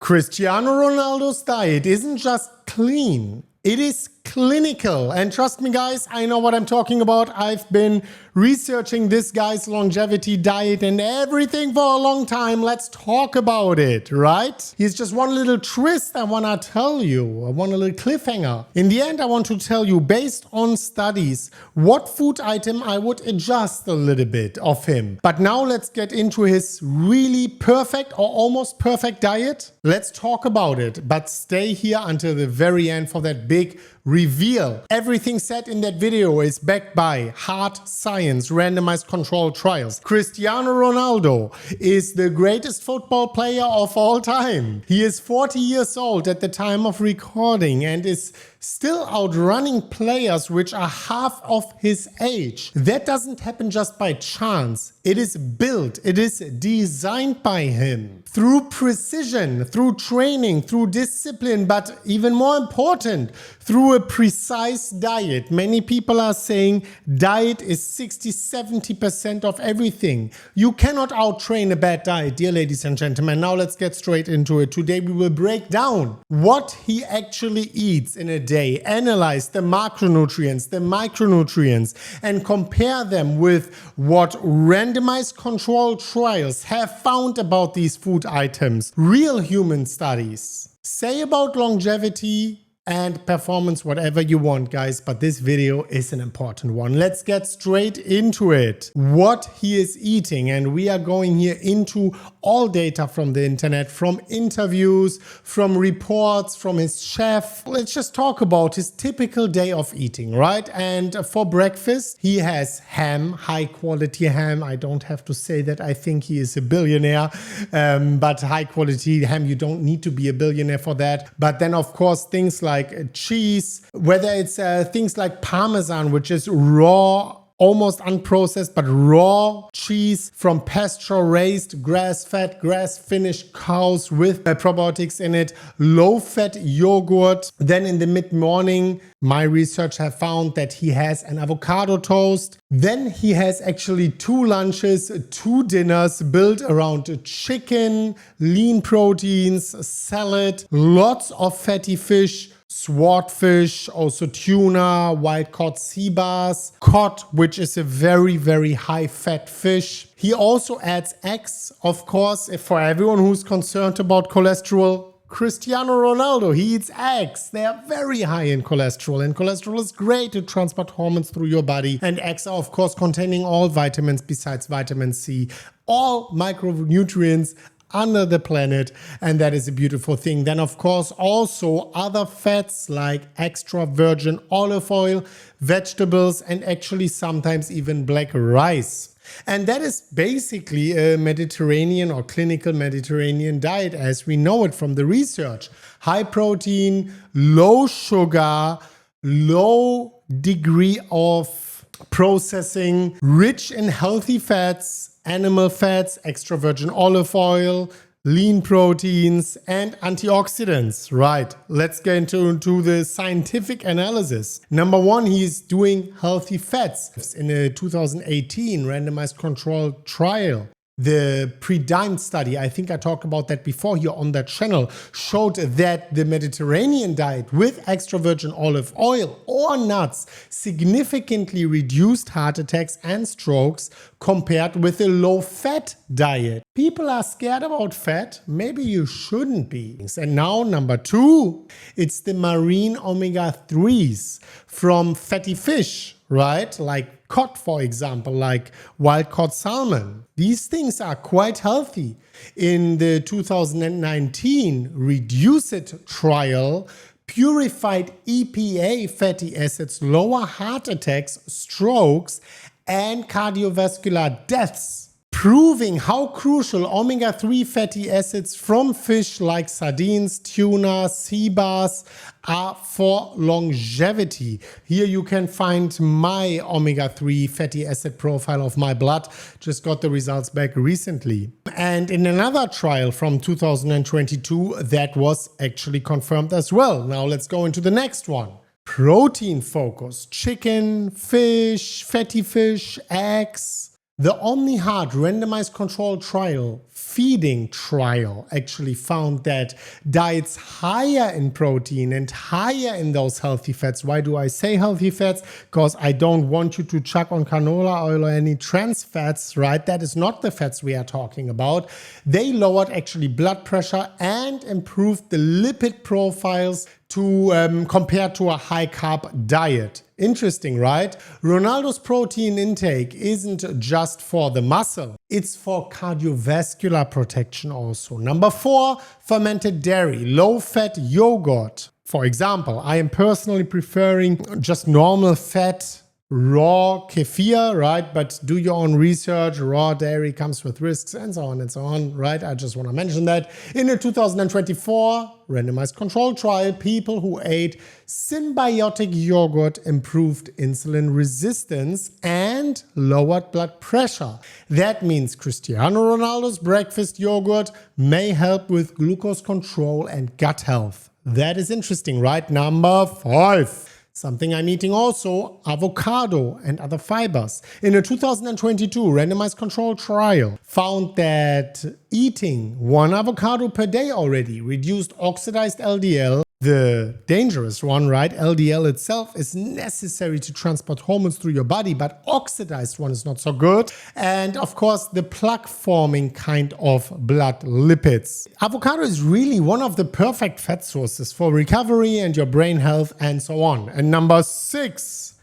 Cristiano Ronaldo's diet isn't just clean, it is clinical. And trust me guys, I know what I'm talking about. I've been researching this guy's longevity diet and everything for a long time. Let's talk about it, right? Here's just one little twist I want to tell you. I want a little cliffhanger. In the end, I want to tell you, based on studies, what food item I would adjust a little bit of him. But now let's get into his really perfect or almost perfect diet. Let's talk about it, but stay here until the very end for that big reveal. Everything said in that video is backed by hard science, randomized controlled trials. Cristiano Ronaldo is the greatest football player of all time. He is 40 years old at the time of recording and is still outrunning players which are half of his age. That doesn't happen just by chance. It is built, it is designed by him. Through precision, through training, through discipline, but even more important, through a precise diet. Many people are saying diet is 60-70% of everything. You cannot outtrain a bad diet, dear ladies and gentlemen. Now let's get straight into it. Today we will break down what he actually eats in a day, analyze the macronutrients, the micronutrients, and compare them with what randomized controlled trials have found about these food items, real human studies. Say about longevity and performance whatever you want, guys, but this video is an important one. Let's get straight into it. What he is eating, and we are going here into all data from the internet, from interviews, from reports, from his chef. Let's just talk about his typical day of eating, right? And for breakfast, he has ham, high quality ham. I don't have to say that I think he is a billionaire, but high quality ham, you don't need to be a billionaire for that. But then of course, things like cheese, whether it's things like Parmesan, which is raw, almost unprocessed, but raw cheese from pasture-raised, grass-fed, grass-finished cows with probiotics in it, low-fat yogurt. Then in the mid-morning, my research have found that he has an avocado toast. Then he has actually 2 lunches, 2 dinners built around chicken, lean proteins, salad, lots of fatty fish, swordfish, also tuna, wild-caught sea bass, cod, which is a very, very high-fat fish. He also adds eggs, of course, for everyone who's concerned about cholesterol. Cristiano Ronaldo, he eats eggs. They are very high in cholesterol, and cholesterol is great to transport hormones through your body. And eggs are, of course, containing all vitamins besides vitamin C, all micronutrients under the planet, and that is a beautiful thing. Then of course also other fats like extra virgin olive oil, vegetables, and actually sometimes even black rice. And that is basically a Mediterranean or clinical Mediterranean diet as we know it from the research. High protein, low sugar, low degree of processing, rich in healthy fats, animal fats, extra virgin olive oil, lean proteins, and antioxidants. Right, let's get into the scientific analysis. Number one, he's doing healthy fats. In a 2018 randomized controlled trial, the PREDIMED study, I think I talked about that before here on that channel, showed that the Mediterranean diet with extra virgin olive oil or nuts significantly reduced heart attacks and strokes compared with a low-fat diet. People are scared about fat. Maybe you shouldn't be. And now number 2, it's the marine omega-3s from fatty fish, right? Like cod, for example, like wild-caught salmon. These things are quite healthy. In the 2019 Reduce It trial, purified EPA fatty acids lower heart attacks, strokes, and cardiovascular deaths, proving how crucial omega-3 fatty acids from fish like sardines, tuna, sea bass are for longevity. Here you can find my omega-3 fatty acid profile of my blood. Just got the results back recently. And in another trial from 2022, that was actually confirmed as well. Now let's go into the next one. Protein focus, chicken, fish, fatty fish, eggs, The OmniHeart randomized control trial, feeding trial, actually found that diets higher in protein and higher in those healthy fats. Why do I say healthy fats? Because I don't want you to chuck on canola oil or any trans fats, right? That is not the fats we are talking about. They lowered actually blood pressure and improved the lipid profiles to compared to a high carb diet. Interesting, right? Ronaldo's protein intake isn't just for the muscle, it's for cardiovascular protection also. Number 4, fermented dairy, low-fat yogurt. For example, I am personally preferring just normal fat raw kefir, right? But do your own research. Raw dairy comes with risks and so on, right? I just want to mention that. In a 2024 randomized control trial, people who ate symbiotic yogurt improved insulin resistance and lowered blood pressure. That means Cristiano Ronaldo's breakfast yogurt may help with glucose control and gut health. That is interesting, right? Number 5. Something I'm eating also, avocado and other fibers. In a 2022 randomized control trial, found that eating 1 avocado per day already reduced oxidized LDL. The dangerous one, right? LDL itself is necessary to transport hormones through your body, but oxidized one is not so good. And of course, the plaque-forming kind of blood lipids. Avocado is really one of the perfect fat sources for recovery and your brain health and so on. And number 6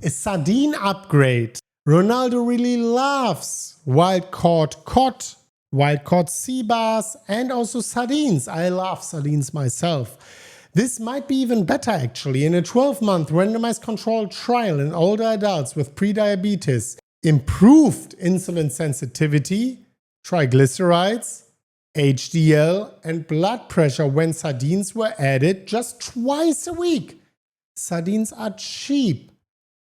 is Sardine Upgrade. Ronaldo really loves wild-caught cod, wild-caught sea bass, and also sardines. I love sardines myself. This might be even better actually. In a 12-month randomized controlled trial in older adults with prediabetes, improved insulin sensitivity, triglycerides, HDL, and blood pressure when sardines were added just twice a week. Sardines are cheap.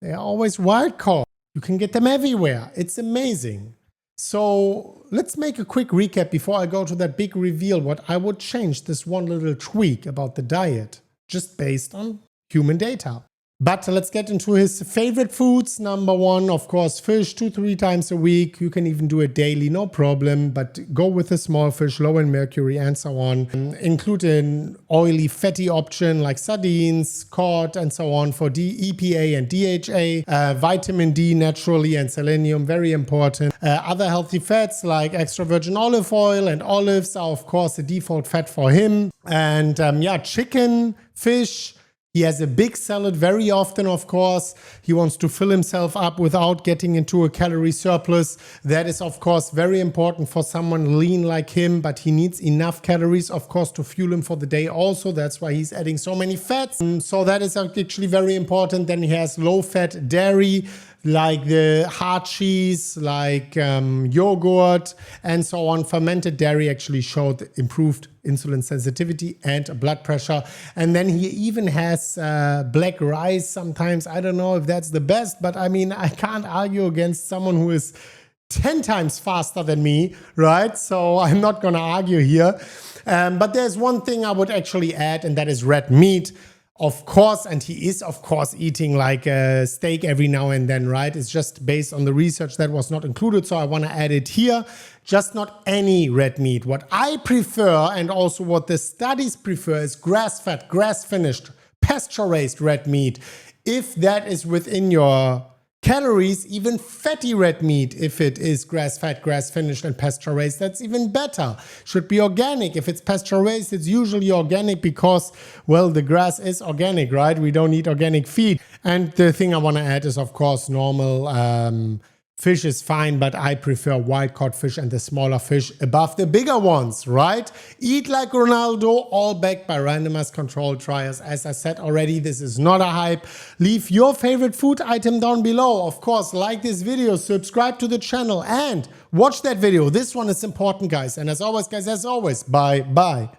They are always wild caught. You can get them everywhere. It's amazing. So let's make a quick recap before I go to that big reveal what I would change this one little tweak about the diet just based on human data. But let's get into his favorite foods. Number 1, of course, fish 2-3 times a week. You can even do it daily, no problem. But go with a small fish, low in mercury and so on. Include an oily, fatty option like sardines, cod and so on for EPA and DHA. Vitamin D naturally and selenium, very important. Other healthy fats like extra virgin olive oil and olives are of course the default fat for him. And yeah, chicken, fish. He has a big salad very often, of course. He wants to fill himself up without getting into a calorie surplus. That is, of course, very important for someone lean like him, but he needs enough calories, of course, to fuel him for the day also. That's why he's adding so many fats. So that is actually very important. Then he has low-fat dairy, like the hard cheese, like yogurt, and so on. Fermented dairy actually showed improved insulin sensitivity and blood pressure. And then he even has black rice sometimes. I don't know if that's the best, but I mean, I can't argue against someone who is 10 times faster than me, right? So I'm not gonna argue here. But there's one thing I would actually add, and that is red meat. Of course, and he is of course eating like a steak every now and then, right? It's just based on the research that was not included, so I want to add it here. Just not any red meat. What I prefer and also what the studies prefer is grass-fed, grass-finished, pasture-raised red meat. If that is within your calories, even fatty red meat, if it is grass-fed, grass-finished and pasture-raised, that's even better. Should be organic. If it's pasture-raised, it's usually organic because, well, the grass is organic, right? We don't need organic feed. And the thing I want to add is, of course, normal fish is fine, but I prefer wild-caught fish and the smaller fish above the bigger ones, right? Eat like Ronaldo, all backed by randomized controlled trials. As I said already, this is not a hype. Leave your favorite food item down below. Of course, like this video, subscribe to the channel, and watch that video. This one is important, guys. And as always, bye-bye.